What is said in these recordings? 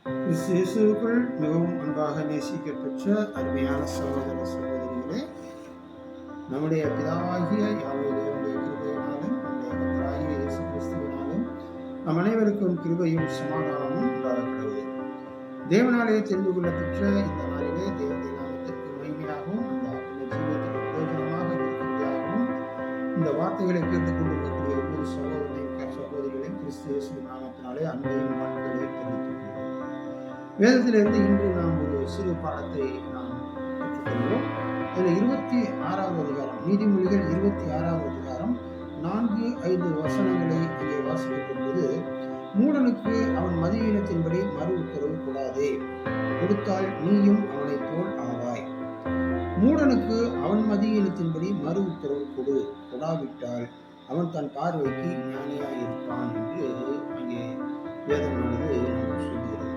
இயேசுவுக்குள் மிகவும் அன்பாக நேசிக்கப்பெற்ற அருமையான சகோதர சகோதரிகளே, நம்முடைய பிதாவாகிய யாவே தேவனுடைய கிருபையினாலும் நம்முடைய கர்த்தராகிய இயேசு கிறிஸ்துவினாலும் நம் அனைவருக்கும் கிருபையும் சமாதானமும் உண்டாகிறது. தேவனாலே தெரிந்து கொள்ளப்பெற்ற இந்த நாளிலே தேவனுடைய நாமத்திற்கு மகிமையாகவும் அந்த ஜீவியத்திற்கு பிரயோஜனமாக இருக்கிறதாகவும் இந்த வார்த்தைகளை கேட்டுக்கொண்டிருக்கக்கூடிய ஒவ்வொரு சகோதரனையும் சகோதரிகளையும் கிறிஸ்து இயேசுவின் நாமத்தினாலே அன்பையும் வாழ்த்துக்களை தெரிவித்துக் கொள்கிறோம். வேதத்திலிருந்து இன்று நாம் ஒரு சிறு பாடத்தை நாம் கற்றுக்கொள்வோம். இதில் 26வது அதிகாரம், நீதிமொழிகள் 26வது அதிகாரம் 4-5 வசனங்களை இங்கே வாசிக்கும் போது, மூடனுக்கு அவன் மதியீனத்தின்படி மறு உத்தரவு கூடாதே, கொடுத்தால் நீயும் அவனை போல் ஆவாய். மூடனுக்கு அவன் மதியீனத்தின்படி மறு உத்தரவு கொடாவிட்டால் அவன் தன் பார்வைக்கு ஞானியாய் இருப்பான் என்று அங்கே வேதமானது சொல்கிறது.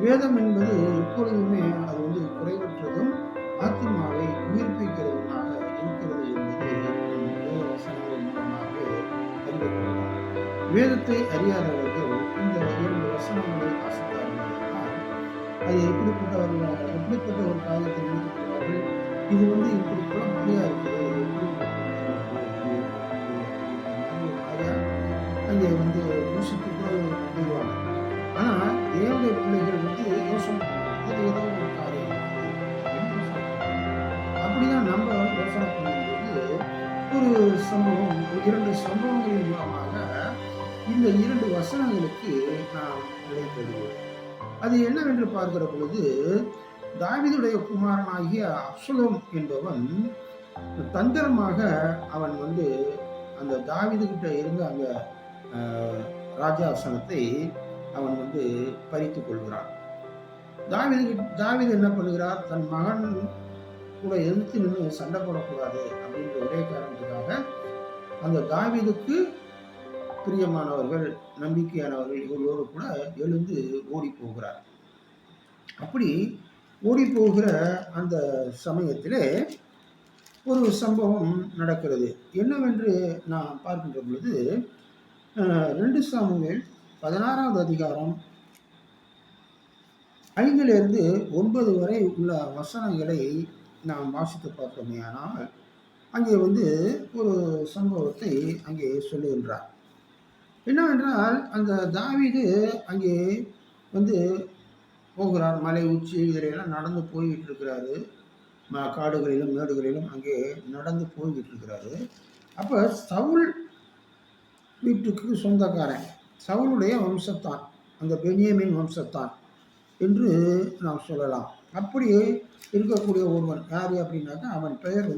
வேதம் என்பது எப்பொழுதுமே அது குறைவற்றதும் ஆத்மாவை உயிர்ப்பிக்கிறதுமாக இருக்கிறது என்பது வேத வசனங்கள் மூலமாக அறிவிக்கப்படலாம். வேதத்தை அறியாதவர்கள் இந்த 2 வசனங்களை வாசித்தார்கள். அது எப்படிப்பட்ட ஒரு காரியத்தை நினைக்கிறார்கள். இது இப்படி குழப்படியா இருக்குது, அங்கே யோசித்துட்டு போயிடுவாங்க. ஆனா தேவனுடைய பிள்ளைகள் யோசனை ஏதோ ஒரு காரியம் அப்படிதான் நம்ம யோசனை பண்ணும்போது ஒரு சம்பவம், 2 சம்பவங்களின் மூலமாக இந்த 2 வசனங்களுக்கு நாம் விடைபெறுவோம். அது என்னவென்று பார்க்கிற பொழுது, தாவீதுடைய குமாரனாகிய அப்சலோம் என்பவன் தந்திரமாக அவன் அந்த தாவீது கிட்ட இருந்து அந்த ராஜாசனத்தை அவன் பறித்துக் கொள்கிறான். தாவீது என்ன பண்ணுகிறார், தன் மகன் கூட எதிர்த்து நின்று சண்டை போடக்கூடாது அப்படின்ற ஒரே காரணத்துக்காக அந்த தாவீதுக்கு பிரியமானவர்கள், நம்பிக்கையானவர்கள் இவர்களோடு கூட எழுந்து ஓடி போகிறார். அப்படி ஓடி போகிற அந்த சமயத்திலே ஒரு சம்பவம் நடக்கிறது. என்னவென்று நான் பார்க்கின்ற பொழுது, 2 சாமுவேல் 16வது அதிகாரம் 5-9 வரை உள்ள வசனங்களை நாம் வாசித்து பார்த்தோமே. ஆனால் அங்கே ஒரு சம்பவத்தை அங்கே சொல்லுகின்றார். என்னவென்றால், அந்த தாவீது அங்கே போகிறார். மலை உச்சி இதிலெல்லாம் நடந்து போய்கிட்டு இருக்கிறாரு. காடுகளிலும் மேடுகளிலும் அங்கே நடந்து போய்கிட்டு இருக்கிறாரு. அப்போ சவுல் வீட்டுக்கு சொந்தக்காரன், சவுளுடைய வம்சத்தான், அந்த பென்யமீன் வம்சத்தான் என்று நாம் சொல்லலாம். அப்படி இருக்கக்கூடிய ஒருவன் யார் அப்படின்னாக்கா, அவன் பெயர்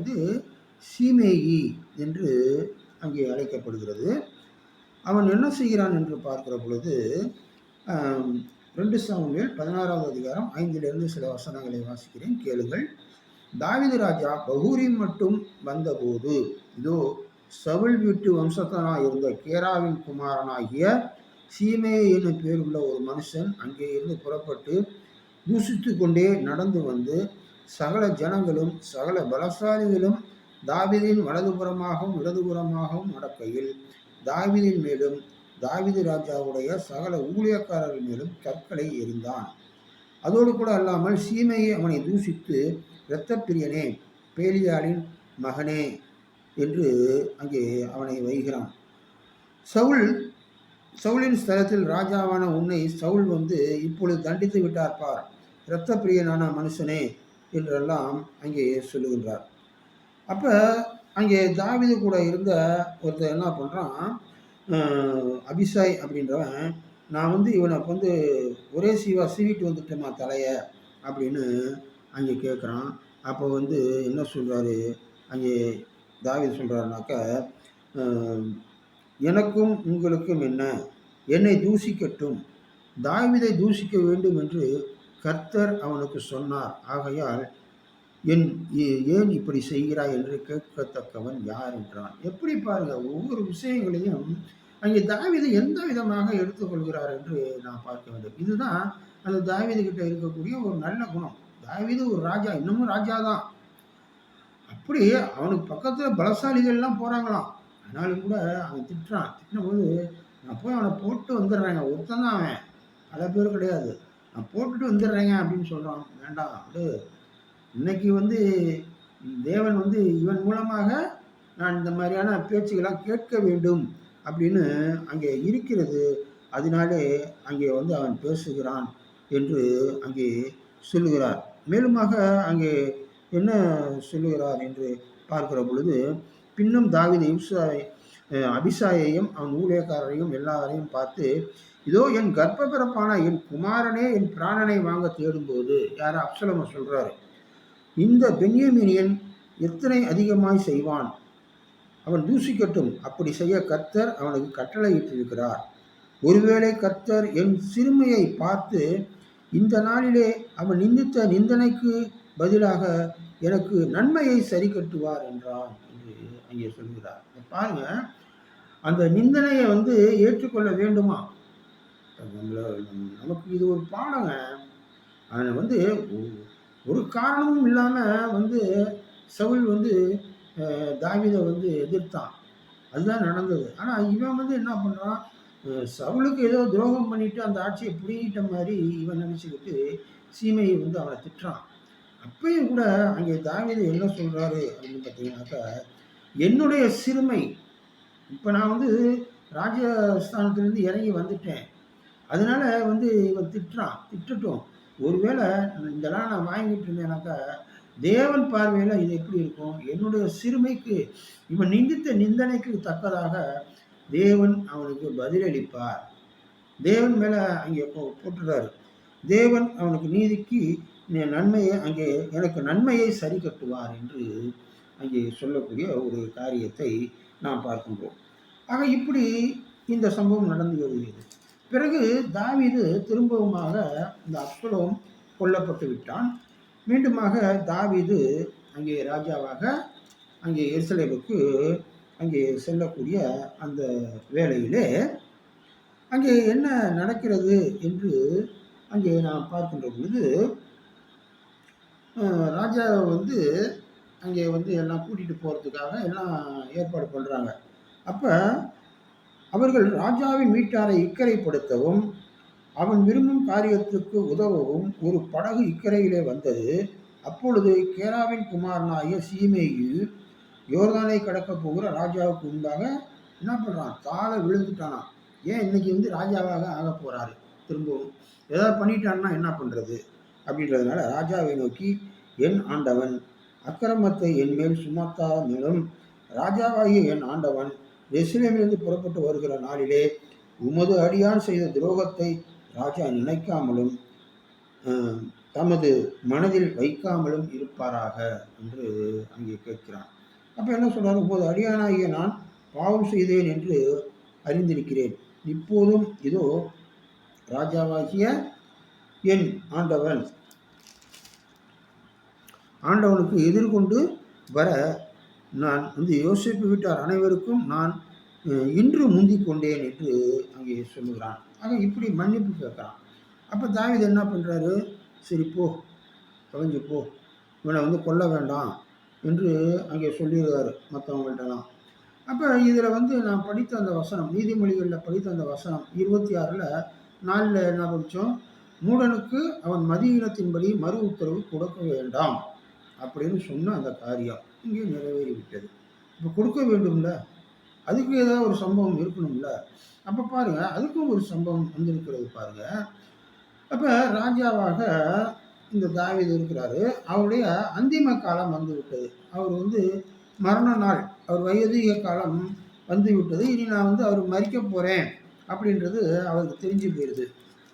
சீமேயி என்று அங்கே அழைக்கப்படுகிறது. அவன் என்ன செய்கிறான் என்று பார்க்கிற பொழுது, 2 சாமுவேல் 16வது அதிகாரம் 5 சில வசனங்களை வாசிக்கிறேன், கேளுங்கள். தாவீது ராஜா பகூரிம் மட்டும் வந்தபோது, இதோ சவுல் வீட்டு வம்சத்தனாய் இருந்த கேராவின் குமாரனாகிய சீமேயி என்னும் பேருள்ள ஒரு மனுஷன் அங்கே இருந்து புறப்பட்டு தூசித்து கொண்டே நடந்து வந்து, சகல ஜனங்களும் சகல பலசாலிகளும் தாவீதின் வலதுபுறமாகவும் இடதுபுறமாகவும் நடக்கையில் தாவீதின் மேலும் தாவீது ராஜாவுடைய சகல ஊழியக்காரர்கள் மேலும் கற்களை எறிந்தான். அதோடு கூட அல்லாமல் சீமையை அவனை தூசித்து, இரத்த பிரியனே, பேலியாளின் மகனே என்று அங்கே அவனை வைகிறான். சவுலின் ஸ்தலத்தில் ராஜாவான உன்னை சவுல் இப்பொழுது தண்டித்து விட்டார் பார், இரத்த பிரியனான மனுஷனே என்றெல்லாம் அங்கே சொல்லுகின்றார். அப்போ அங்கே தாவீது கூட இருந்த ஒருத்தர் என்ன பண்ணுறான், அபிசாய் அப்படின்றவன், நான் இவனை ஒரே சீவிட்டு வந்துட்டேமா தலைய அப்படின்னு அங்கே கேட்குறான். அப்போ என்ன சொல்கிறாரு அங்கே தாவீது சொல்கிறாருனாக்கா, எனக்கும் உங்களுக்கும் என்ன, என்னை தூசிக்கட்டும், தாவீதை தூசிக்க வேண்டும் என்று கர்த்தர் அவனுக்கு சொன்னார், ஆகையால் ஏன் இப்படி செய்கிறாய் என்று கேட்கத்தக்கவன் யார் என்றான். எப்படி பாருங்க, ஒவ்வொரு விஷயங்களையும் அங்கே தாவீது எந்த விதமாக எடுத்துக்கொள்கிறார் என்று நான் பார்க்க வேண்டும். இதுதான் அந்த தாவீது கிட்ட இருக்கக்கூடிய ஒரு நல்ல குணம். தாவீது ஒரு ராஜா, இன்னமும் ராஜா தான். அப்படி அவனுக்கு பக்கத்தில் பலசாலிகள்லாம் போகிறாங்களாம். ஆனாலும் கூட அவன் திட்டுறான். திட்டின போது, நான் போய் அவனை போட்டு வந்துடுறேங்க, ஒருத்தன் தான் அவன், பல பேர் கிடையாது, நான் போட்டுட்டு வந்துடுறேங்க அப்படின்னு சொல்கிறான். வேண்டாம், அது இன்னைக்கு வந்து தேவன் வந்து இவன் மூலமாக நான் இந்த மாதிரியான பேச்சுக்கெல்லாம் கேட்க வேண்டும் அப்படின்னு அங்கே இருக்கிறது. அதனாலே அங்கே வந்து அவன் பேசுகிறான் என்று அங்கே சொல்லுகிறார். மேலுமாக அங்கே என்ன சொல்லுகிறார் என்று பார்க்கிற பொழுது, பின்னும் தாவீது அபிசாயையும் அவன் ஊழியக்காரரையும் எல்லாரையும் பார்த்து, இதோ என் கர்ப்ப பிறப்பான என் குமாரனே என் பிராணனை வாங்க தேடும்போது, யார் அப்சலோம சொல்றாரு, இந்த பென்யமீனியன் எத்தனை அதிகமாய் செய்வான், அவன் தூசிக்கட்டும், அப்படி செய்ய கர்த்தர் அவனுக்கு கட்டளையிட்டிருக்கிறார். ஒருவேளை கர்த்தர் என் சிறுமையை பார்த்து இந்த நாளிலே அவன் நிந்தித்த நிந்தனைக்கு பதிலாக எனக்கு நன்மையை சரி கட்டுவார் என்றான் என்று அங்கே சொல்கிறார். பாருங்க, அந்த நிந்தனையை வந்து ஏற்றுக்கொள்ள வேண்டுமா? நமக்கு இது ஒரு பாடங்க. அவன் வந்து ஒரு காரணமும் இல்லாம வந்து சவுல் வந்து தாவீதை வந்து எதிர்த்தான். அதுதான் நடந்தது. ஆனால் இவன் வந்து என்ன பண்ணுறான், சவுலுக்கு ஏதோ துரோகம் பண்ணிட்டு அந்த ஆட்சியை பிடிங்கிட்ட மாதிரி இவன் நினச்சிக்கிட்டு சீமையை வந்து அவனை திட்டுறான். அப்பயும் கூட அங்கே தாவீது என்ன சொல்கிறாரு அப்படின்னு பார்த்தீங்கன்னாக்கா, என்னுடைய சிறுமை, இப்போ நான் வந்து ராஜஸ்தானத்திலேருந்து இறங்கி வந்துட்டேன், அதனால வந்து இவன் திட்டுறான், திட்டட்டும், ஒருவேளை இதெல்லாம் நான் வாங்கிட்டு இருந்தேனாக்கா தேவன் பார்வையில் இது எப்படி இருக்கும், என்னுடைய சிறுமைக்கு இவன் நிந்தித்த நிந்தனைக்கு தக்கதாக தேவன் அவனுக்கு பதிலளிப்பார். தேவன் மேலே அங்கே போட்டுறாரு, தேவன் அவனுக்கு நீதிக்கு நன்மையை அங்கே எனக்கு நன்மையை சரி கட்டுவார் என்று அங்கே சொல்லக்கூடிய ஒரு காரியத்தை நாம் பார்க்கின்றோம். ஆக இப்படி இந்த சம்பவம் நடந்து வருகிறது. பிறகு தாவீது திரும்பவுமாக இந்த அப்சலோம் கொல்லப்பட்டு விட்டான். மீண்டுமாக தாவீது அங்கே ராஜாவாக அங்கே எருசலேமுக்கு அங்கே செல்லக்கூடிய அந்த வேளையிலே அங்கே என்ன நடக்கிறது என்று அங்கே நாம் பார்க்கின்ற பொழுது, ராஜாவை வந்து அங்கே வந்து எல்லாம் கூட்டிகிட்டு போகிறதுக்காக எல்லாம் ஏற்பாடு பண்ணுறாங்க. அப்போ அவர்கள் ராஜாவின் வீட்டாரை இக்கரைப்படுத்தவும் அவன் விரும்பும் காரியத்துக்கு உதவவும் ஒரு படகு இக்கரையிலே வந்தது. அப்பொழுது கேராவின் குமாரனாகிய சீமேயு யோர்தானை கடக்க போகிற ராஜாவுக்கு முன்பாக என்ன பண்ணுறான், தாழ விழுந்துட்டானான். ஏன் இன்னைக்கு வந்து ராஜாவாக ஆக போகிறாரு, திரும்பவும் ஏதாவது பண்ணிட்டான்னா என்ன பண்ணுறது அப்படின்றதுனால ராஜாவை நோக்கி, என் ஆண்டவன் அக்கிரமத்தை என் மேல் சுமத்தாத மேலும் ராஜாவாகிய என் ஆண்டவன் எருசலேமிலிருந்து புறப்பட்டு வருகிற நாளிலே உமது அடியான் செய்த துரோகத்தை ராஜா நினைக்காமலும் தமது மனதில் வைக்காமலும் இருப்பாராக என்று அங்கே கேட்கிறான். அப்போ என்ன சொல்றாரு, உமது அடியானாகிய நான் பாவம் செய்தேன் என்று அறிந்திருக்கிறேன். இப்போதும் இதோ ராஜாவாகிய என் ஆண்டவனுக்கு எதிர்கொண்டு வர நான் வந்து யோசேப்பு வீட்டார் அனைவருக்கும் நான் இன்று முந்திக் கொண்டேன் என்று அங்கே சொல்லுகிறான். ஆக இப்படி மன்னிப்பு கேட்குறான். அப்போ தாவீது என்ன பண்ணுறாரு, சரி போ, தொலைஞ்சு போ, இவனை வந்து கொல்ல வேண்டாம் என்று அங்கே சொல்லிடுறாரு மற்றவங்கள்ட்டலாம். அப்போ இதில் வந்து நான் படித்த அந்த வசனம், நீதிமொழிகளில் படித்த அந்த வசனம் 26 4 என்ன படித்தோம், மூடனுக்கு அவன் மதியினத்தின்படி மறு உத்தரவு கொடுக்க வேண்டாம் அப்படின்னு சொன்ன அந்த காரியம் இங்கே நிறைவேறிவிட்டது. இப்போ கொடுக்க வேண்டும்ல, அதுக்கு ஏதாவது ஒரு சம்பவம் இருக்கணும்ல. அப்போ பாருங்க, அதுக்கும் ஒரு சம்பவம் வந்திருக்கிறது பாருங்க. அப்போ ராஜாவாக இந்த தாவீது இருக்கிறாரு, அவருடைய அந்திம காலம் வந்து விட்டது. அவர் வந்து மரண நாள், அவர் வயதிக காலம் வந்து விட்டது. இனி நான் வந்து அவர் மறிக்க போகிறேன் அப்படின்றது அவருக்கு தெரிஞ்சு போயிடுது.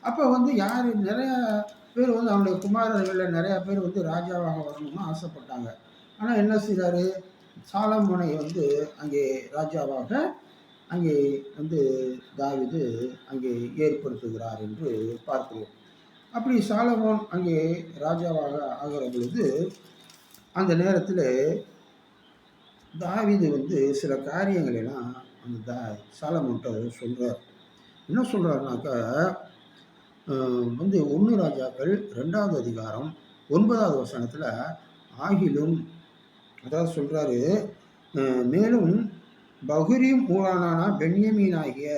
அப்போ வந்து யார், நிறையா பேர் வந்து அவனுடைய குமாரர்களில் நிறையா பேர் வந்து ராஜாவாக வரணும்னு ஆசைப்பட்டாங்க. ஆனால் என்ன செய்கிறாரு, சாலமோனை வந்து அங்கே ராஜாவாக அங்கே வந்து தாவீது அங்கே ஏற்படுத்துகிறார் என்று பார்க்கிறோம். அப்படி சாலமோன் அங்கே ராஜாவாக ஆகிற பொழுது அந்த நேரத்தில் தாவீது வந்து சில காரியங்களெல்லாம் அந்த சாலமோன்ட்ட சொல்கிறார். என்ன சொல்கிறாருனாக்கா, வந்து 1 ராஜாக்கள் 2வது அதிகாரம் 9வது வசனத்தில் ஆகிலும், அதாவது சொல்கிறாரு, மேலும் பகுரீம் ஊரானான பென்யமீனாகிய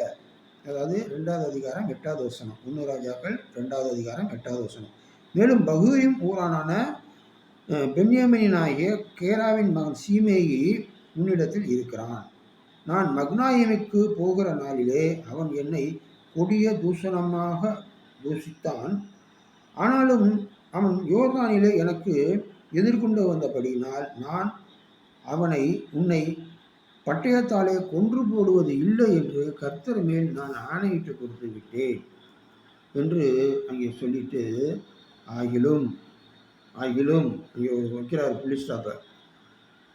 அதாவது 2வது அதிகாரம் 8வது வசனம். 1 ராஜாக்கள் 2வது அதிகாரம் 8வது வசனம். மேலும் பகூரிம் ஊரானான பென்யமீனாகிய கேராவின் மகன் சீமேயி உன்னிடத்தில் இருக்கிறான். நான் மக்னாயிமுக்கு போகிற நாளிலே அவன் என்னை கொடிய தூஷணமாக தூஷித்தான். ஆனாலும் அவன் யோர்தானிலே எனக்கு எதிர்கொண்டு வந்தபடியினால் நான் உன்னை பட்டயத்தாலே கொன்று போடுவது இல்லை என்று கர்த்தர் மேல் நான் ஆணையிட்டு கொடுத்து விட்டேன் என்று அங்கே சொல்லிட்டு, ஆகிலும் அங்கே வைக்கிறார் புலிஸ்டாப்ப,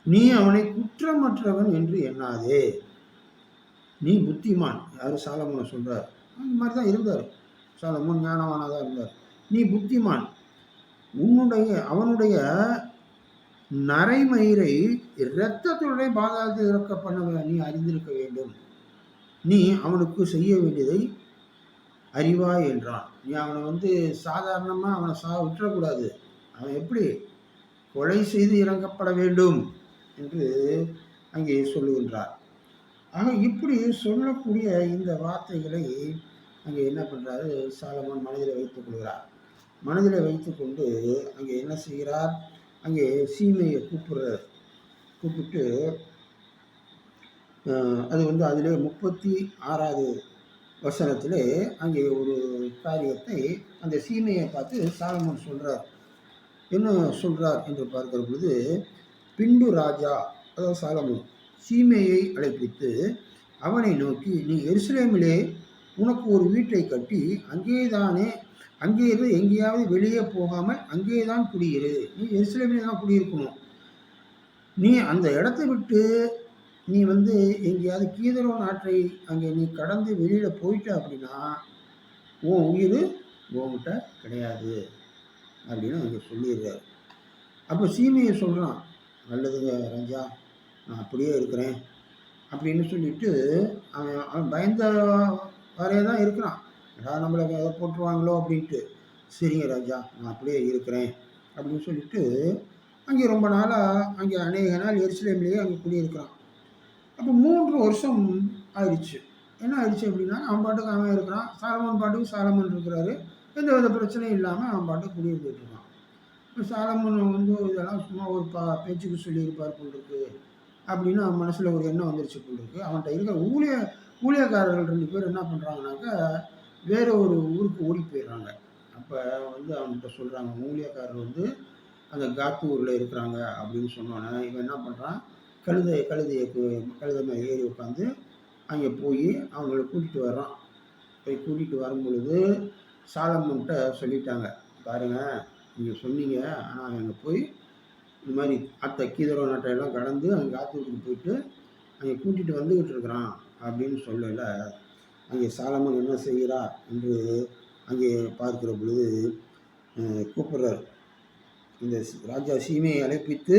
நீ அவனை குற்றமற்றவன் என்று எண்ணாதே, நீ புத்திமான். யாரு? சாலமோனை சொல்றார். அந்த மாதிரி தான் இருந்தார் சாலமோன், ஞானவானாக தான் இருந்தார். நீ புத்திமான், அவனுடைய நரைமயிரை இரத்தத்துடைய பாதாளத்தில் இறக்க பண்ண நீ அறிந்திருக்க வேண்டும். நீ அவனுக்கு செய்ய வேண்டியதை அறிவாய் என்றான். நீ அவனை சாதாரணமாக அவனை விட்டுறக்கூடாது. அவன் எப்படி கொலை செய்து இறங்கப்பட வேண்டும் என்று அங்கே சொல்லுகின்றார். ஆக இப்படி சொல்லக்கூடிய இந்த வார்த்தைகளை அங்கே என்ன பண்ணுறாரு? சாலமோன் மனதில் வைத்துக் கொள்கிறார். மனதில் வைத்துக்கொண்டு அங்கே என்ன செய்கிறார்? அங்கே சீமையை கூப்பிட்டு அது அதிலே 36வது வசனத்திலே அங்கே ஒரு காரியத்தை அந்த சீமையை பார்த்து சாலமோன் சொல்கிறார். என்ன சொல்கிறார் என்று பார்க்கிற பொழுது, பின்பு ராஜா, அதாவது சாலமோன், சீமையை அழைப்பித்து அவனை நோக்கி, நீ எருசலேமிலே உனக்கு ஒரு வீட்டை கட்டி அங்கே இருந்து எங்கேயாவது வெளியே போகாமல் அங்கே தான் குடியிரு. நீ எருசலேமிலே தான் குடியிருக்கணும். நீ அந்த இடத்தை விட்டு நீ எங்கேயாவது கீதரோன் ஆற்றை அங்கே நீ கடந்து வெளியில் போயிட்ட அப்படின்னா உன் உயிர் உன்கிட்ட கிடையாது அப்படின்னு அங்கே சொல்லிடுறாரு. அப்போ சீமையை சொல்கிறான், நல்லதுங்க ராஜா, நான் அப்படியே இருக்கிறேன் அப்படின்னு சொல்லிட்டு அவன் பயந்த வரையே தான் இருக்கிறான். நம்மளை எதை போட்டுருவாங்களோ அப்படின்ட்டு. சரிங்க ராஜா, நான் அப்படியே இருக்கிறேன் அப்படின்னு சொல்லிட்டு அங்கே ரொம்ப நாளாக அங்கே அநேக நாள் எருசலேம்லேயே அங்கே குடியிருக்கிறான். அப்போ 3 வருஷம் ஆயிடுச்சு. என்ன ஆயிடுச்சு அப்படின்னா, அவன் பாட்டுக்கு அவன் இருக்கிறான், சாலமோன் பாட்டுக்கு சாலமோன் இருக்கிறாரு, எந்த வித பிரச்சனையும் இல்லாமல் அவன் பாட்டுக்கு குடியிருந்துட்டு இருக்கான். இப்போ சாலமோன் இதெல்லாம் சும்மா ஒரு பேச்சுக்கு சொல்லியிருப்பார் போல் இருக்கு அப்படின்னு அவன் மனசில் ஒரு எண்ணம் வந்துருச்சு போல் இருக்கு. அவன்கிட்ட இருக்கிற ஊழியக்காரர்கள் 2 பேர் என்ன பண்ணுறாங்கனாக்கா, வேறு ஒரு ஊருக்கு ஓடி போயிடுறாங்க. அப்போ அவன்கிட்ட சொல்கிறாங்க, ஊழியக்காரர் அந்த காத்து ஊரில் இருக்கிறாங்க அப்படின்னு சொன்னோன்னே இவன் என்ன பண்ணுறான், கழுதை மேலே ஏறி உட்காந்து அங்கே போய் அவங்கள கூட்டிகிட்டு வர்றான். போய் கூட்டிகிட்டு வரும் பொழுது சாலமோன்கிட்ட சொல்லிட்டாங்க, பாருங்கள் நீங்கள் சொன்னீங்க, ஆனால் அங்கே போய் இந்த மாதிரி கீதரோ நாட்டையெல்லாம் கடந்து அங்கே காத்தூருக்கு போயிட்டு அங்கே கூட்டிகிட்டு வந்துக்கிட்டு இருக்கிறான் அப்படின்னு சொல்லலை. அங்கே சாலமோன் என்ன செய்கிறார் என்று அங்கே பார்க்கிற பொழுது கூப்பிடுறார். இந்த ராஜா சீமையை அழைப்பித்து,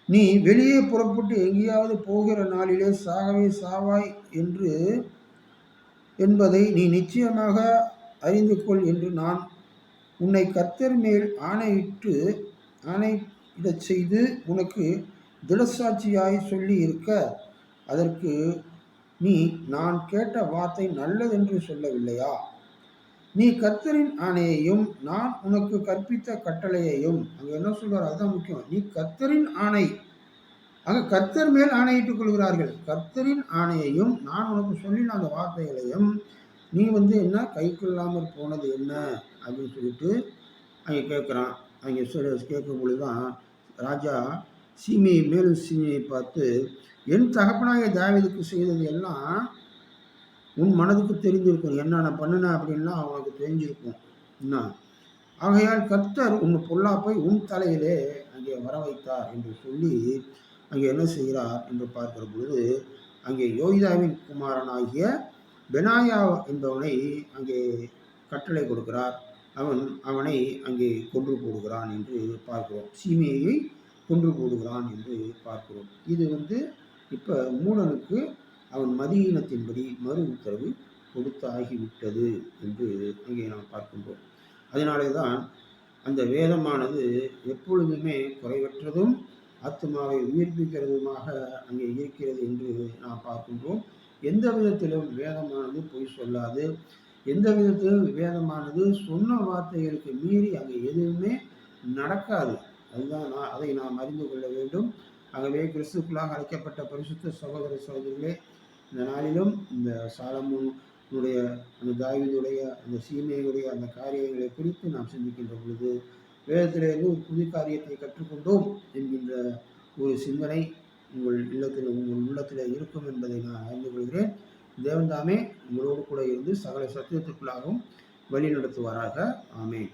நீ வெளியே புறப்பட்டு எங்கேயாவது போகிற நாளிலே சாகவே சாவாய் என்பதை நீ நிச்சயமாக அறிந்து கொள் என்று நான் உன்னை கர்த்தர் மேல் ஆணையிடச் செய்து உனக்கு திடசாட்சியாய் சொல்லி இருக்க, அதற்கு நீ நான் கேட்ட வார்த்தை நல்லதென்று சொல்லவில்லையா? நீ கர்த்தரின் ஆணையையும் நான் உனக்கு கற்பித்த கட்டளையையும், அங்கே என்ன சொல்றார்? அதுதான் முக்கியம். நீ கர்த்தரின் ஆணை, அங்கே கர்த்தர் மேல் ஆணையிட்டுக் கொள்கிறார்கள். கர்த்தரின் ஆணையையும் நான் உனக்கு சொல்லின அந்த வார்த்தைகளையும் நீ என்ன கை கொள்ளாமல் போனது என்ன அப்படின்னு சொல்லிட்டு அங்கே கேட்குறான். அங்கே கேட்கும் பொழுதுதான் ராஜா மேலும் சீமையை பார்த்து, என் தகப்பனாய தாவீதுக்கு செய்தது எல்லாம் உன் மனதுக்கு தெரிஞ்சிருக்கும், என்னென்ன பண்ணின அப்படின்லாம் அவனுக்கு தெரிஞ்சிருக்கும் என்ன. ஆகையால் கர்த்தர் உன் பொல்லாப்பை உன் தலையிலே அங்கே வர வைத்தார் என்று சொல்லி அங்கே என்ன செய்கிறார் என்று பார்க்கிற பொழுது, அங்கே யோய்தாவின் குமாரனாகிய பெனாயா என்பவனை அங்கே கட்டளை கொடுக்கிறார். அவனை அங்கே கொன்று போடுகிறான் என்று பார்க்கிறோம். சீமையை கொன்று போடுகிறான் என்று பார்க்கிறோம். இது இப்போ மூடனுக்கு அவன் மதியினத்தின்படி மறு உத்தரவு கொடுத்தாகிவிட்டது என்று அங்கே நாம் பார்க்கின்றோம். அதனாலே தான் அந்த வேதமானது எப்பொழுதுமே குறைவற்றதும் ஆத்மாவை உயிர்ப்பிக்கிறதுமாக அங்கே இருக்கிறது என்று நாம் பார்க்கின்றோம். எந்த விதத்திலும் வேதமானது பொய் சொல்லாது. எந்த விதத்திலும் வேதமானது சொன்ன வார்த்தைகளுக்கு மீறி அங்கே எதுவுமே நடக்காது. அதுதான் அதை நாம் அறிந்து கொள்ள வேண்டும். ஆகவே கிறிஸ்துக்குள்ளாக அழைக்கப்பட்ட பரிசுத்த சகோதர சகோதரிகளே, இந்த நாளிலும் இந்த சாலமோனுடைய அந்த தாவீதுடைய அந்த சீமையுடைய அந்த காரியங்களை குறித்து நாம் சிந்திக்கின்ற பொழுது வேதத்திலிருந்து ஒரு புது காரியத்தை கற்றுக்கொண்டோம் என்கின்ற ஒரு சிந்தனை உங்கள் உள்ளத்தில் இருக்கும் என்பதை நான் அறிந்து கொள்கிறேன். தேவன் தாமே உங்களோடு கூட இருந்து சகல சத்தியத்துக்குள்ளாகவும் வழி நடத்துவாராக. ஆமென்.